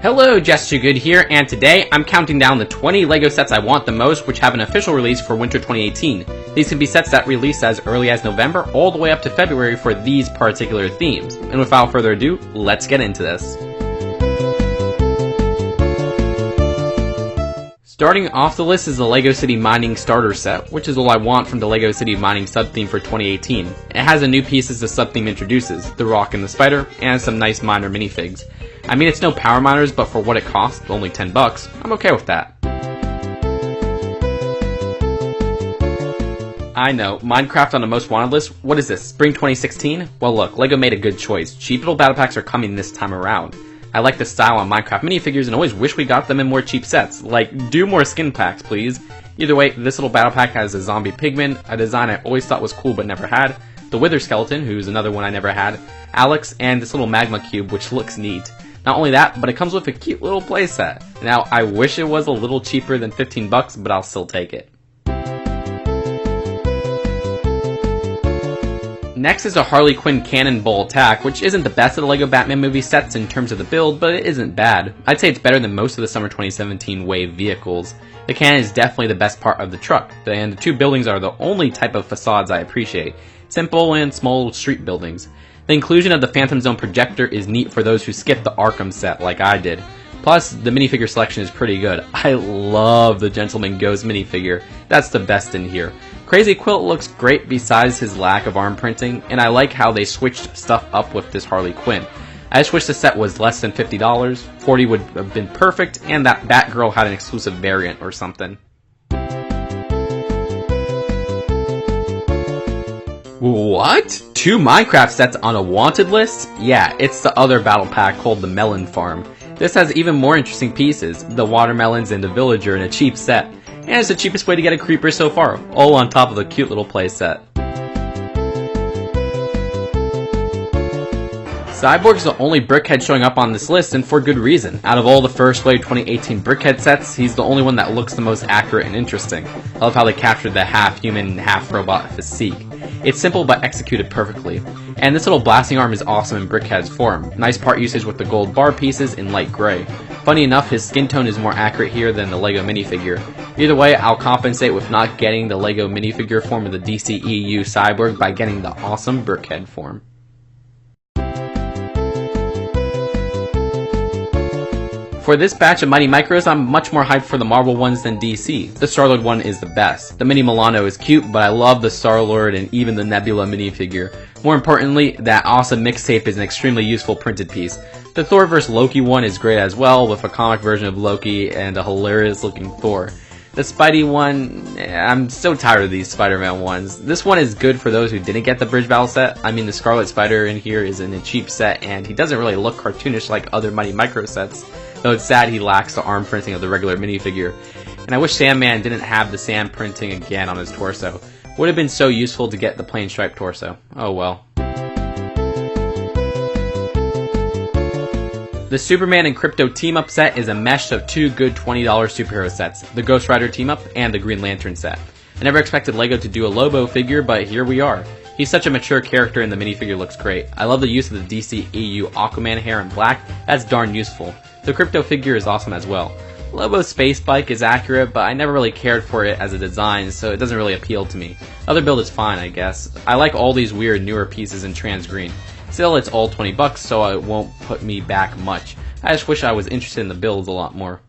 Hello, Jess Too Good here, and today I'm counting down the 20 LEGO sets I want the most, which have an official release for Winter 2018. These can be sets that release as early as November all the way up to February for these particular themes. And without further ado, let's get into this. Starting off the list is the LEGO City Mining Starter Set, which is all I want from the LEGO City Mining sub-theme for 2018. It has the new pieces the sub-theme introduces, the rock and the spider, and some nice miner minifigs. I mean, it's no power miners, but for what it costs, only $10, I'm okay with that. I know, Minecraft on the most wanted list? What is this, Spring 2016? Well look, LEGO made a good choice. Cheap little battle packs are coming this time around. I like the style on Minecraft minifigures and always wish we got them in more cheap sets. Like, do more skin packs, please. Either way, this little battle pack has a zombie pigman, a design I always thought was cool but never had, the Wither Skeleton, who's another one I never had, Alex, and this little magma cube, which looks neat. Not only that, but it comes with a cute little playset. Now, I wish it was a little cheaper than $15, but I'll still take it. Next is a Harley Quinn Cannonball Attack, which isn't the best of the LEGO Batman movie sets in terms of the build, but it isn't bad. I'd say it's better than most of the Summer 2017 wave vehicles. The cannon is definitely the best part of the truck, and the two buildings are the only type of facades I appreciate. Simple and small street buildings. The inclusion of the Phantom Zone projector is neat for those who skipped the Arkham set like I did. Plus, the minifigure selection is pretty good. I love the Gentleman Ghost minifigure. That's the best in here. Crazy Quilt looks great besides his lack of arm printing, and I like how they switched stuff up with this Harley Quinn. I just wish the set was less than $50. $40 would have been perfect, and that Batgirl had an exclusive variant or something. What? 2 Minecraft sets on a wanted list? Yeah, it's the other battle pack called the Melon Farm. This has even more interesting pieces, the watermelons and the villager in a cheap set. And it's the cheapest way to get a creeper so far, all on top of a cute little play set. Cyborg's the only Brickhead showing up on this list, and for good reason. Out of all the first wave 2018 Brickhead sets, he's the only one that looks the most accurate and interesting. I love how they captured the half-human, half-robot physique. It's simple but executed perfectly. And this little blasting arm is awesome in Brickhead's form. Nice part usage with the gold bar pieces in light gray. Funny enough, his skin tone is more accurate here than the LEGO minifigure. Either way, I'll compensate with not getting the LEGO minifigure form of the DCEU Cyborg by getting the awesome Brickhead form. For this batch of Mighty Micros, I'm much more hyped for the Marvel ones than DC. The Star-Lord one is the best. The Mini Milano is cute, but I love the Star-Lord and even the Nebula minifigure. More importantly, that awesome mixtape is an extremely useful printed piece. The Thor vs. Loki one is great as well, with a comic version of Loki and a hilarious looking Thor. The Spidey one, I'm so tired of these Spider-Man ones. This one is good for those who didn't get the Bridge Battle set. I mean, the Scarlet Spider in here is in a cheap set, and he doesn't really look cartoonish like other Mighty Micro sets. Though it's sad he lacks the arm printing of the regular minifigure. And I wish Sandman didn't have the sand printing again on his torso. Would have been so useful to get the plain striped torso. Oh well. The Superman and Crypto team-up set is a mesh of 2 good $20 superhero sets, the Ghost Rider team-up and the Green Lantern set. I never expected LEGO to do a Lobo figure, but here we are. He's such a mature character and the minifigure looks great. I love the use of the DCEU Aquaman hair in black, that's darn useful. The Crypto figure is awesome as well. Lobo's space bike is accurate, but I never really cared for it as a design, so it doesn't really appeal to me. Other build is fine, I guess. I like all these weird newer pieces in trans green. Still, it's all $20, so it won't put me back much. I just wish I was interested in the builds a lot more.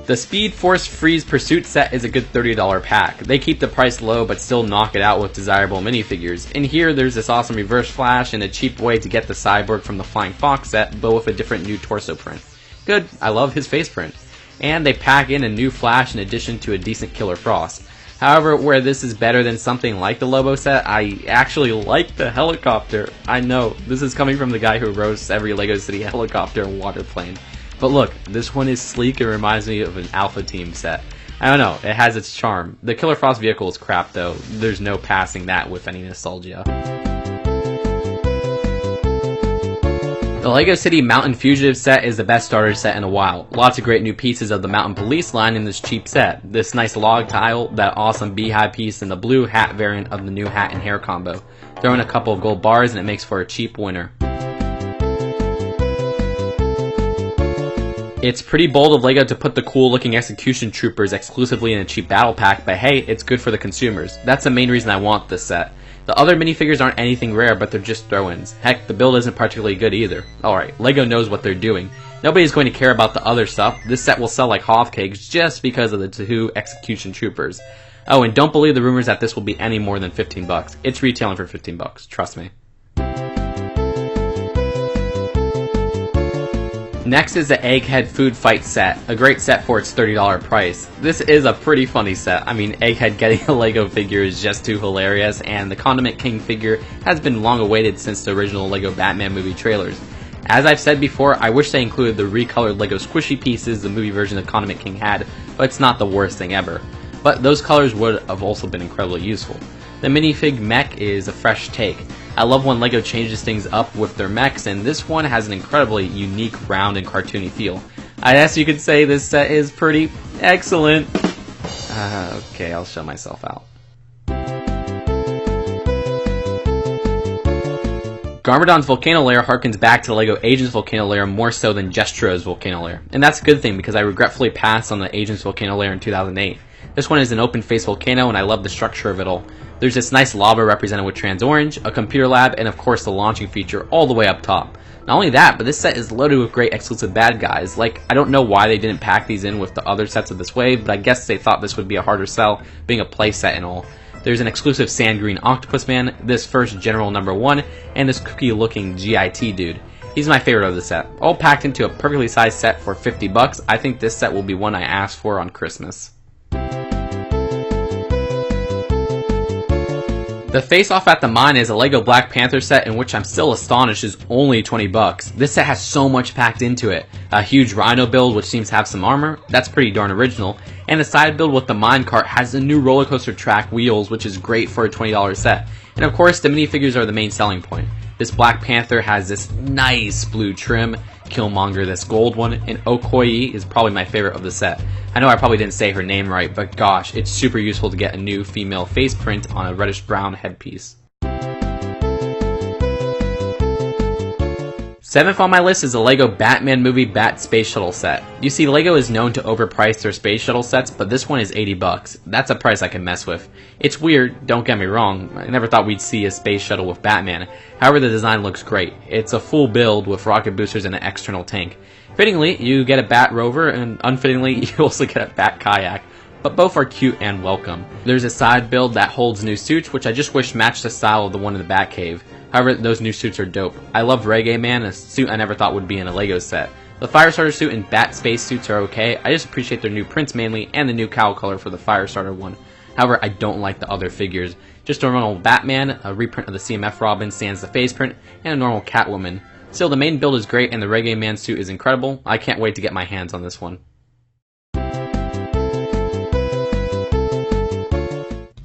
The Speed Force Freeze Pursuit set is a good $30 pack. They keep the price low but still knock it out with desirable minifigures. In here there's this awesome Reverse Flash and a cheap way to get the Cyborg from the Flying Fox set, but with a different new torso print. Good, I love his face print. And they pack in a new Flash in addition to a decent Killer Frost. However, where this is better than something like the Lobo set, I actually like the helicopter. I know, this is coming from the guy who roasts every LEGO City helicopter and waterplane. But look, this one is sleek and reminds me of an Alpha Team set. I don't know, it has its charm. The Killer Frost vehicle is crap though, there's no passing that with any nostalgia. The LEGO City Mountain Fugitive set is the best starter set in a while. Lots of great new pieces of the Mountain Police line in this cheap set. This nice log tile, that awesome beehive piece, and the blue hat variant of the new hat and hair combo. Throw in a couple of gold bars and it makes for a cheap winner. It's pretty bold of LEGO to put the cool looking execution troopers exclusively in a cheap battle pack, but hey, it's good for the consumers. That's the main reason I want this set. The other minifigures aren't anything rare, but they're just throw-ins. Heck, the build isn't particularly good either. Alright, LEGO knows what they're doing. Nobody's going to care about the other stuff. This set will sell like hotcakes just because of the two execution troopers. Oh, and don't believe the rumors that this will be any more than 15 bucks. It's retailing for 15 bucks, trust me. Next is the Egghead Food Fight set, a great set for its $30 price. This is a pretty funny set. I mean, Egghead getting a LEGO figure is just too hilarious, and the Condiment King figure has been long awaited since the original LEGO Batman movie trailers. As I've said before, I wish they included the recolored LEGO squishy pieces the movie version of Condiment King had, but it's not the worst thing ever. But those colors would have also been incredibly useful. The minifig mech is a fresh take. I love when LEGO changes things up with their mechs, and this one has an incredibly unique, round, and cartoony feel. I guess you could say this set is pretty excellent. Okay, I'll show myself out. Garmadon's Volcano Lair harkens back to the LEGO Agents Volcano Lair more so than Jestro's Volcano Lair, and that's a good thing because I regretfully passed on the Agents Volcano Lair in 2008. This one is an open-faced volcano, and I love the structure of it all. There's this nice lava represented with trans orange, a computer lab, and of course the launching feature all the way up top. Not only that, but this set is loaded with great exclusive bad guys. Like, I don't know why they didn't pack these in with the other sets of this wave, but I guess they thought this would be a harder sell, being a play set and all. There's an exclusive sand green octopus man, this first General number 1, and this cookie looking GIT dude. He's my favorite of the set. All packed into a perfectly sized set for 50 bucks. I think this set will be one I asked for on Christmas. The face-off at the mine is a LEGO Black Panther set in which I'm still astonished is only 20 bucks. This set has so much packed into it. A huge Rhino build which seems to have some armor, that's pretty darn original, and the side build with the minecart has the new roller coaster track wheels which is great for a $20 set. And of course the minifigures are the main selling point. This Black Panther has this nice blue trim, Killmonger this gold one, and Okoye is probably my favorite of the set. I know I probably didn't say her name right, but gosh, it's super useful to get a new female face print on a reddish brown headpiece. Seventh on my list is the LEGO Batman Movie Bat Space Shuttle set. You see, LEGO is known to overprice their space shuttle sets, but this one is 80 bucks. That's a price I can mess with. It's weird, don't get me wrong, I never thought we'd see a space shuttle with Batman. However, the design looks great. It's a full build with rocket boosters and an external tank. Fittingly, you get a Bat Rover, and unfittingly, you also get a Bat Kayak. But both are cute and welcome. There's a side build that holds new suits, which I just wish matched the style of the one in the Batcave. However, those new suits are dope. I love Reggae Man, a suit I never thought would be in a LEGO set. The Firestarter suit and Bat Space suits are okay, I just appreciate their new prints mainly, and the new cowl color for the Firestarter one. However, I don't like the other figures. Just a normal Batman, a reprint of the CMF Robin sans the face print, and a normal Catwoman. Still, the main build is great and the Reggae Man suit is incredible. I can't wait to get my hands on this one.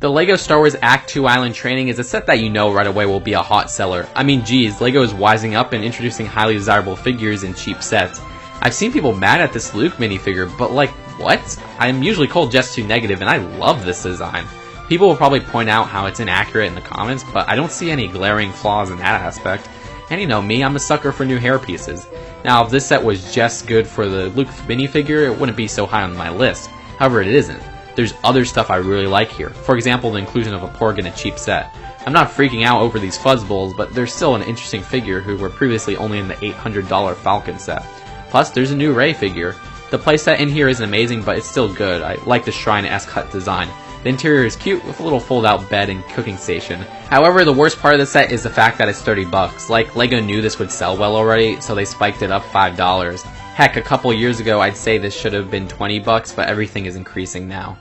The LEGO Star Wars Act 2 Island Training is a set that you know right away will be a hot seller. I mean, geez, LEGO is wising up and introducing highly desirable figures in cheap sets. I've seen people mad at this Luke minifigure, but like, what? I'm usually called just too negative and I love this design. People will probably point out how it's inaccurate in the comments, but I don't see any glaring flaws in that aspect. And you know me, I'm a sucker for new hair pieces. Now, if this set was just good for the Luke minifigure, it wouldn't be so high on my list. However, it isn't. There's other stuff I really like here. For example, the inclusion of a Porg in a cheap set. I'm not freaking out over these fuzzballs, but there's still an interesting figure who were previously only in the $800 Falcon set. Plus, there's a new Rey figure. The playset in here isn't amazing, but it's still good. I like the Shrine-esque hut design. The interior is cute with a little fold-out bed and cooking station. However, the worst part of the set is the fact that it's 30 bucks. Like, LEGO knew this would sell well already, so they spiked it up $5. Heck, a couple years ago I'd say this should have been 20 bucks, but everything is increasing now.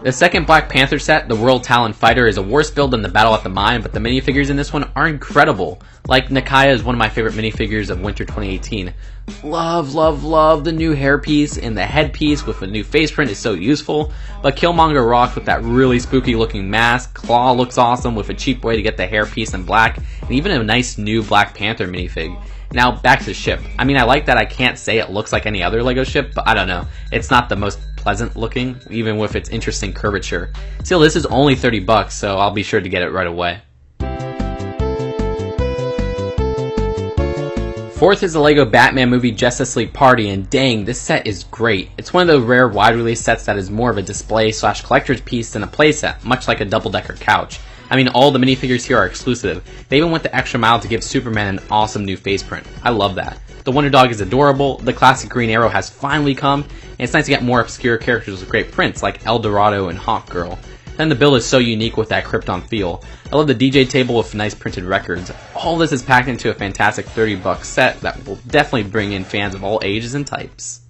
The second Black Panther set, the World Talon Fighter, is a worse build than the Battle at the Mine, but the minifigures in this one are incredible. Like, Nakia is one of my favorite minifigures of winter 2018. Love, love, love the new hairpiece, and the headpiece with a new face print is so useful, but Killmonger rocks with that really spooky looking mask, Claw looks awesome with a cheap way to get the hairpiece in black, and even a nice new Black Panther minifig. Now, back to the ship. I mean, I like that I can't say it looks like any other LEGO ship, but I don't know. It's not the most pleasant looking, even with its interesting curvature. Still, this is only 30 bucks, so I'll be sure to get it right away. Fourth is the LEGO Batman movie Justice League Party, and dang, this set is great. It's one of the rare wide release sets that is more of a display / collector's piece than a playset, much like a double-decker couch. I mean, all the minifigures here are exclusive. They even went the extra mile to give Superman an awesome new face print. I love that. The Wonder Dog is adorable, the classic Green Arrow has finally come, and it's nice to get more obscure characters with great prints like El Dorado and Hawkgirl. Then the build is so unique with that Krypton feel. I love the DJ table with nice printed records. All this is packed into a fantastic $30 set that will definitely bring in fans of all ages and types.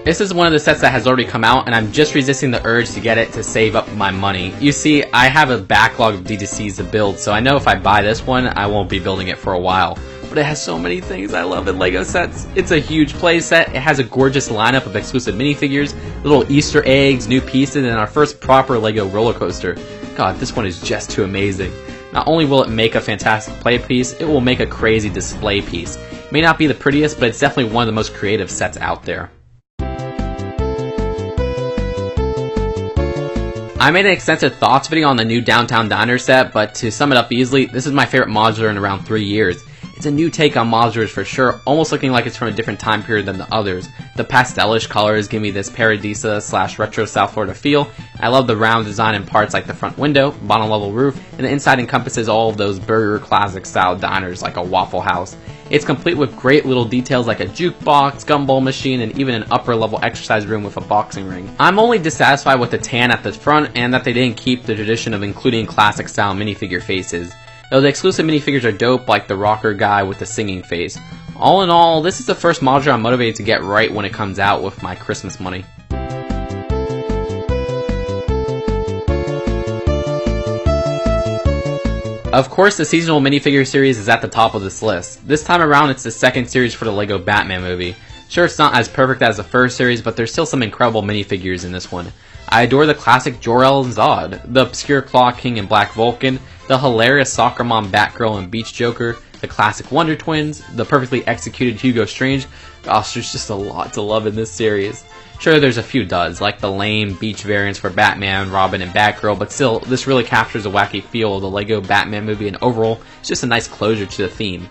This is one of the sets that has already come out, and I'm just resisting the urge to get it to save up my money. You see, I have a backlog of DCs to build, so I know if I buy this one, I won't be building it for a while. But it has so many things I love in LEGO sets. It's a huge play set, it has a gorgeous lineup of exclusive minifigures, little Easter eggs, new pieces, and our first proper LEGO roller coaster. God, this one is just too amazing. Not only will it make a fantastic play piece, it will make a crazy display piece. It may not be the prettiest, but it's definitely one of the most creative sets out there. I made an extensive thoughts video on the new Downtown Diner set, but to sum it up easily, this is my favorite modular in around 3 years. It's a new take on modulars for sure, almost looking like it's from a different time period than the others. The pastelish colors give me this Paradisa / retro South Florida feel. I love the round design in parts like the front window, bottom level roof, and the inside encompasses all of those burger classic style diners like a Waffle House. It's complete with great little details like a jukebox, gumball machine, and even an upper level exercise room with a boxing ring. I'm only dissatisfied with the tan at the front and that they didn't keep the tradition of including classic style minifigure faces. Though the exclusive minifigures are dope, like the rocker guy with the singing face. All in all, this is the first modular I'm motivated to get right when it comes out with my Christmas money. Of course, the seasonal minifigure series is at the top of this list. This time around, it's the second series for the LEGO Batman movie. Sure, it's not as perfect as the first series, but there's still some incredible minifigures in this one. I adore the classic Jor-El and Zod, the obscure Claw King and Black Vulcan, the hilarious Soccer Mom Batgirl and Beach Joker, the classic Wonder Twins, the perfectly executed Hugo Strange. Gosh, there's just a lot to love in this series. Sure, there's a few duds, like the lame beach variants for Batman, Robin, and Batgirl, but still, this really captures the wacky feel of the LEGO Batman movie, and overall, it's just a nice closure to the theme.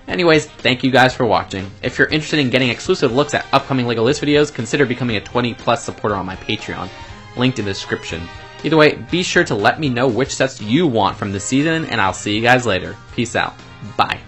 Anyways, thank you guys for watching. If you're interested in getting exclusive looks at upcoming LEGO List videos, consider becoming a 20+ supporter on my Patreon. Linked in the description. Either way, be sure to let me know which sets you want from this season, and I'll see you guys later. Peace out. Bye.